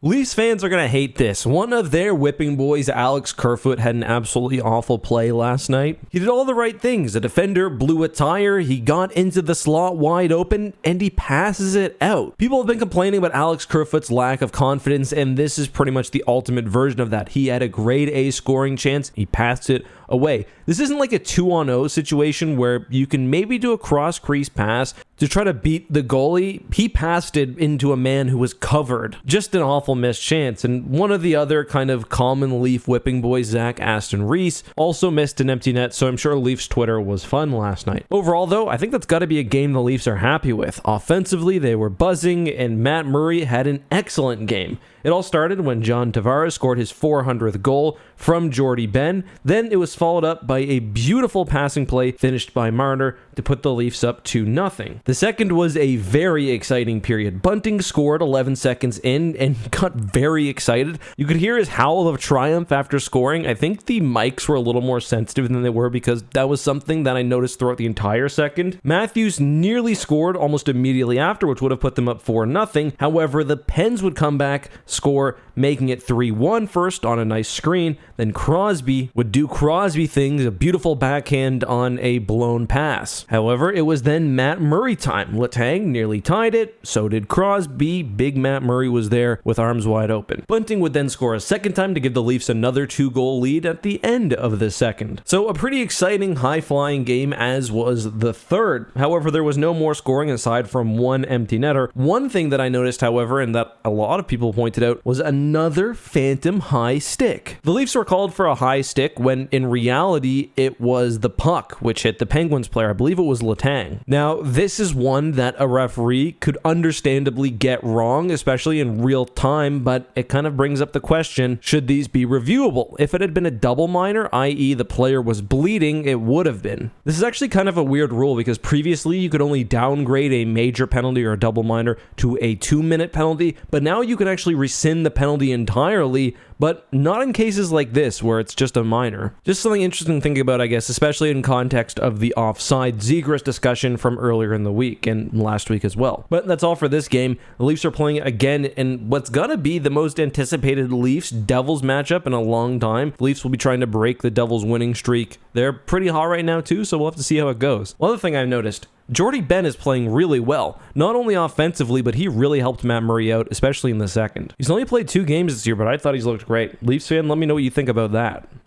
Leafs fans are going to hate this. One of their whipping boys, Alex Kerfoot, had an absolutely awful play last night. He did all the right things. The defender blew a tire, he got into the slot wide open, and he passes it out. People have been complaining about Alex Kerfoot's lack of confidence, and this is pretty much the ultimate version of that. He had a grade A scoring chance, he passed it away. This isn't like a 2-on-0 situation where you can maybe do a cross-crease pass to try to beat the goalie. He passed it into a man who was covered. Just an awful missed chance. And one of the other kind of common Leaf whipping boys, Zach Aston Reese, also missed an empty net, so I'm sure Leafs Twitter was fun last night. Overall, though, I think that's got to be a game the Leafs are happy with. Offensively, they were buzzing, and Matt Murray had an excellent game. It all started when John Tavares scored his 400th goal from Jordy Ben. Then it was followed up by a beautiful passing play finished by Marner to put the Leafs up 2-0. The second was a very exciting period. Bunting scored 11 seconds in and got very excited. You could hear his howl of triumph after scoring. I think the mics were a little more sensitive than they were because that was something that I noticed throughout the entire second. Matthews nearly scored almost immediately after, which would have put them up 4-0. However, the Pens would come back, score, making it 3-1 first on a nice screen. Then Crosby would do Crosby things, a beautiful backhand on a blown pass. However, it was then Matt Murray time. Letang nearly tied it, so did Crosby. Big Matt Murray was there with arms wide open. Bunting would then score a second time to give the Leafs another 2-goal lead at the end of the second. So a pretty exciting, high-flying game, as was the third. However, there was no more scoring aside from one empty netter. One thing that I noticed, however, and that a lot of people pointed out, was another phantom high stick. The Leafs were called for a high stick when in reality it was the puck which hit the Penguins player. I believe it was Letang. Now, this is one that a referee could understandably get wrong, especially in real time, but it kind of brings up the question, should these be reviewable? If it had been a double minor, i.e. the player was bleeding, it would have been. This is actually kind of a weird rule because previously you could only downgrade a major penalty or a double minor to a 2-minute penalty, but now you can actually rescind the penalty entirely, but not in cases like this where it's just a minor. Just something interesting to think about, I guess, especially in context of the offside Zegras discussion from earlier in the week and last week as well. But that's all for this game. The Leafs are playing again in what's gonna be the most anticipated Leafs-Devils matchup in a long time. The Leafs will be trying to break the Devils' winning streak. They're pretty hot right now too, so we'll have to see how it goes. One other thing I've noticed, Jordy Ben is playing really well, not only offensively, but he really helped Matt Murray out, especially in the second. He's only played 2 games this year, but I thought he's looked great. Leafs fan, let me know what you think about that.